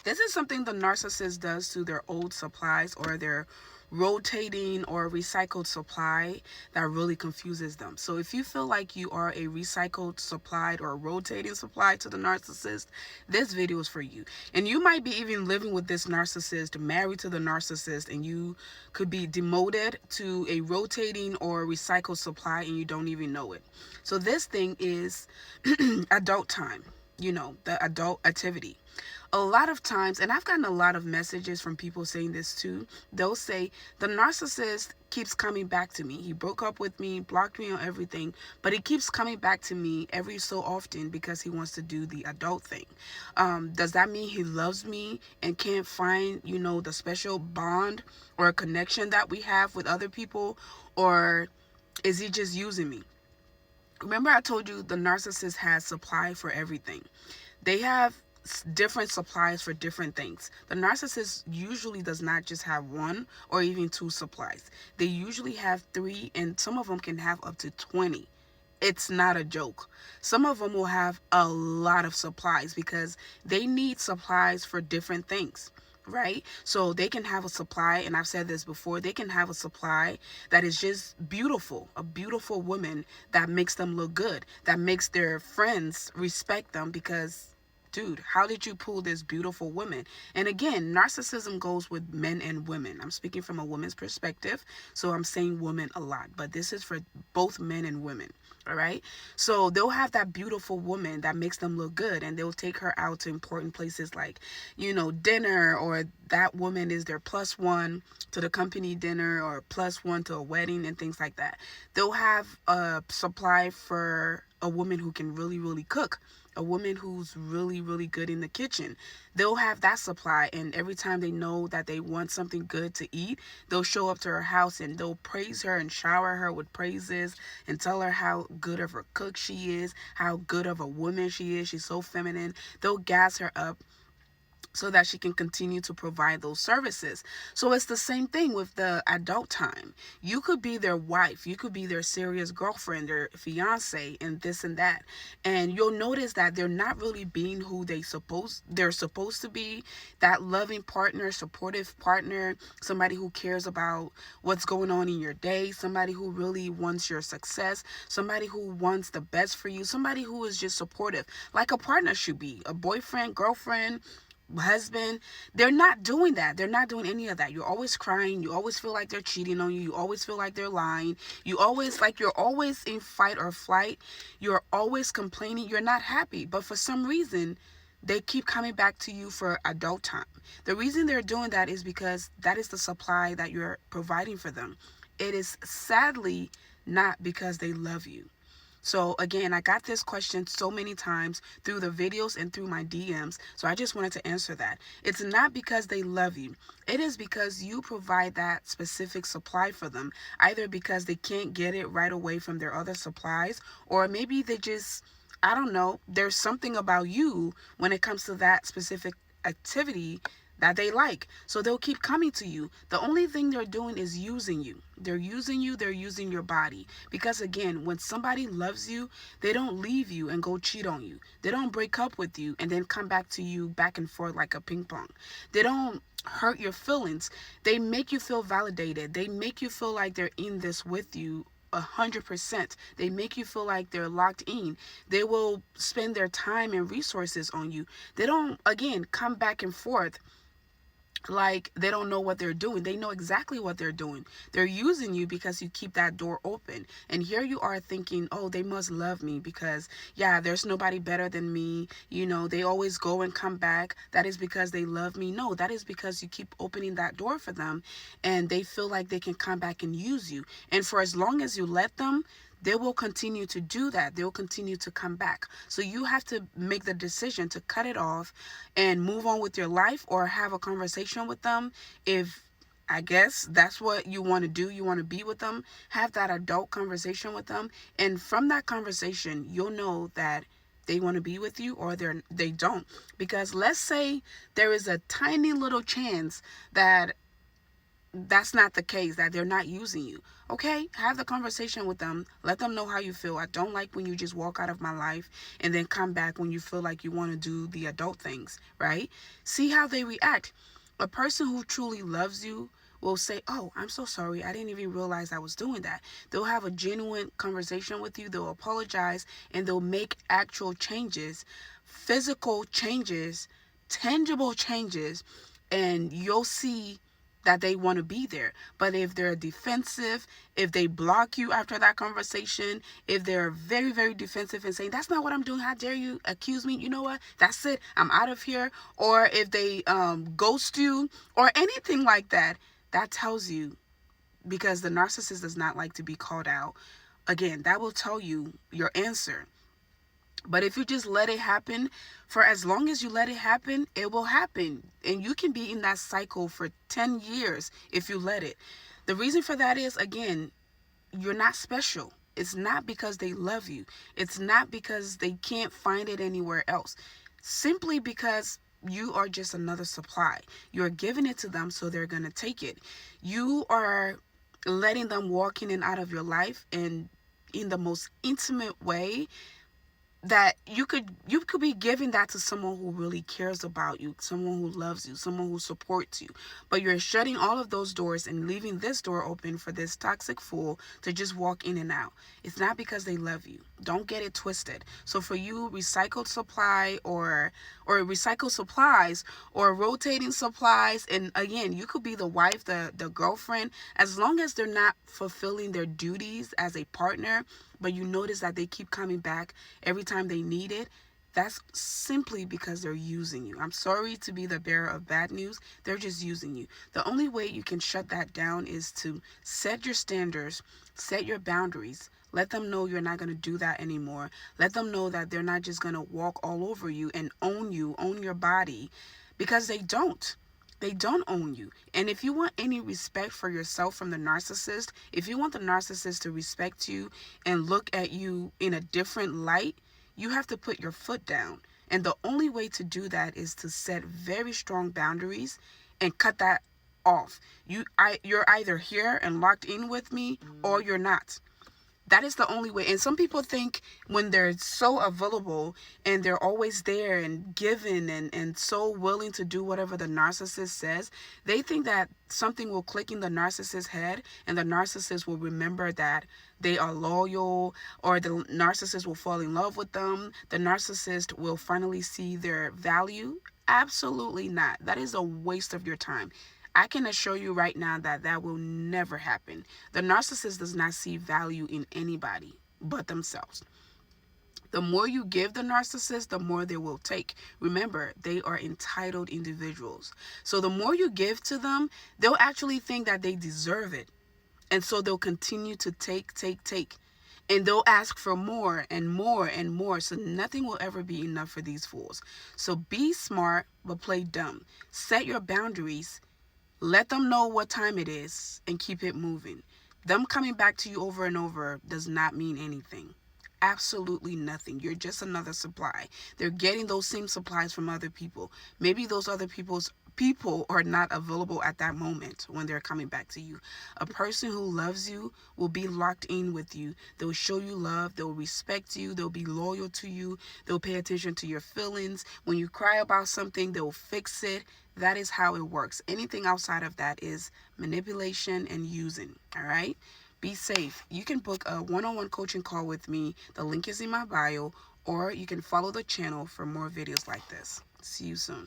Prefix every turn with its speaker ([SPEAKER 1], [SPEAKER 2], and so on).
[SPEAKER 1] This is something the narcissist does to their old supplies or their rotating or recycled supply that really confuses them. So if you feel like you are a recycled supplied or rotating supply to the narcissist, this video is for you. And you might be even living with this narcissist, married to the narcissist, and you could be demoted to a rotating or recycled supply and you don't even know it. So this thing is adult time, the adult activity. A lot of times, and I've gotten a lot of messages from people saying this too, they'll say, the narcissist keeps coming back to me. He broke up with me, blocked me on everything, but he keeps coming back to me every so often because he wants to do the adult thing. Does that mean he loves me and can't find, the special bond or connection that we have with other people? Or is he just using me? Remember, I told you the narcissist has supply for everything. They have different supplies for different things. The narcissist usually does not just have one or even two supplies. They usually have three, and some of them can have up to 20. It's not a joke. Some of them will have a lot of supplies because they need supplies for different things, right? So they can have a supply, and I've said this before, they can have a supply that is just beautiful, a beautiful woman that makes them look good, that makes their friends respect them because, dude, how did you pull this beautiful woman? And again, narcissism goes with men and women. I'm speaking from a woman's perspective, so I'm saying woman a lot, but this is for both men and women. All right. So they'll have that beautiful woman that makes them look good, and they'll take her out to important places like, dinner, or that woman is their plus one to the company dinner or plus one to a wedding and things like that. They'll have a supply for a woman who can really, really cook, a woman who's really, really good in the kitchen. They'll have that supply, and every time they know that they want something good to eat, they'll show up to her house and they'll praise her and shower her with praises and tell her how good of a cook she is, how good of a woman she is. She's so feminine. They'll gas her up so that she can continue to provide those services. So it's the same thing with the adult time. You could be their wife, you could be their serious girlfriend, their fiance, and this and that. And you'll notice that they're not really being who they're supposed to be, that loving partner, supportive partner, somebody who cares about what's going on in your day, somebody who really wants your success, somebody who wants the best for you, somebody who is just supportive, like a partner should be, a boyfriend, girlfriend, husband. They're not doing that. They're not doing any of that. You're always crying. You always feel like they're cheating on you. You always feel like they're lying. You're always in fight or flight. You're always complaining. You're not happy. But for some reason, they keep coming back to you for adult time. The reason they're doing that is because that is the supply that you're providing for them. It is sadly not because they love you. So again, I got this question so many times through the videos and through my DMs. So I just wanted to answer that. It's not because they love you. It is because you provide that specific supply for them, either because they can't get it right away from their other supplies, or maybe they just, I don't know, there's something about you when it comes to that specific activity that they like. So they'll keep coming to you. The only thing they're doing is using you. They're using you, they're using your body. Because again, when somebody loves you, they don't leave you and go cheat on you. They don't break up with you and then come back to you back and forth like a ping pong. They don't hurt your feelings. They make you feel validated. They make you feel like they're in this with you 100%. They make you feel like they're locked in. They will spend their time and resources on you. They don't, again, come back and forth like they don't know what they're doing. They know exactly what they're doing. They're using you because you keep that door open. And here you are thinking, oh, they must love me because, yeah, there's nobody better than me. They always go and come back. That is because they love me. No, that is because you keep opening that door for them and they feel like they can come back and use you. And for as long as you let them, they will continue to do that. They'll continue to come back. So you have to make the decision to cut it off and move on with your life, or have a conversation with them. If I guess that's what you want to do, you want to be with them, have that adult conversation with them. And from that conversation, you'll know that they want to be with you or they don't. Because let's say there is a tiny little chance that that's not the case, that they're not using you. Okay, have the conversation with them. Let them know how you feel. I don't like when you just walk out of my life and then come back when you feel like you want to do the adult things, right? See how they react. A person who truly loves you will say, "Oh, I'm so sorry. I didn't even realize I was doing that." They'll have a genuine conversation with you. They'll apologize, and they'll make actual changes, physical changes, tangible changes, and you'll see that they want to be there. But if they're defensive, if they block you after that conversation, if they're very, very defensive and saying, "That's not what I'm doing, how dare you accuse me, you know what, that's it, I'm out of here," or if they ghost you or anything like that, that tells you, because the narcissist does not like to be called out, again, that will tell you your answer. But if you just let it happen, for as long as you let it happen, it will happen. And you can be in that cycle for 10 years if you let it. The reason for that is, again, you're not special. It's not because they love you. It's not because they can't find it anywhere else. Simply because you are just another supply. You're giving it to them, so they're going to take it. You are letting them walk in and out of your life, and in the most intimate way, that you could be giving that to someone who really cares about you, someone who loves you, someone who supports you. But you're shutting all of those doors and leaving this door open for this toxic fool to just walk in and out. It's not because they love you. Don't get it twisted. So for you, recycled supply or recycled supplies or rotating supplies, and again, you could be the wife, the girlfriend, as long as they're not fulfilling their duties as a partner, but you notice that they keep coming back every time they need it, that's simply because they're using you. I'm sorry to be the bearer of bad news. They're just using you. The only way you can shut that down is to set your standards, set your boundaries. Let them know you're not going to do that anymore. Let them know that they're not just going to walk all over you and own you, own your body, because they don't. They don't own you. And if you want any respect for yourself from the narcissist, if you want the narcissist to respect you and look at you in a different light, you have to put your foot down. And the only way to do that is to set very strong boundaries and cut that off. You're either here and locked in with me, or you're not. That is the only way. And some people think when they're so available and they're always there and giving and so willing to do whatever the narcissist says, they think that something will click in the narcissist's head and the narcissist will remember that they are loyal, or the narcissist will fall in love with them. The narcissist will finally see their value. Absolutely not. That is a waste of your time. I can assure you right now that that will never happen. The narcissist does not see value in anybody but themselves. The more you give the narcissist, the more they will take. Remember, they are entitled individuals. So the more you give to them, they'll actually think that they deserve it. And so they'll continue to take. And they'll ask for more and more and more. So nothing will ever be enough for these fools. So be smart, but play dumb. Set your boundaries. Let them know what time it is and keep it moving. Them coming back to you over and over does not mean anything. Absolutely nothing. You're just another supply. They're getting those same supplies from other people. Maybe those other people are not available at that moment when they're coming back to you. A person who loves you will be locked in with you. They'll show you love. They'll respect you. They'll be loyal to you. They'll pay attention to your feelings. When you cry about something, they'll fix it. That is how it works. Anything outside of that is manipulation and using. All right? Be safe. You can book a one-on-one coaching call with me. The link is in my bio, or you can follow the channel for more videos like this. See you soon.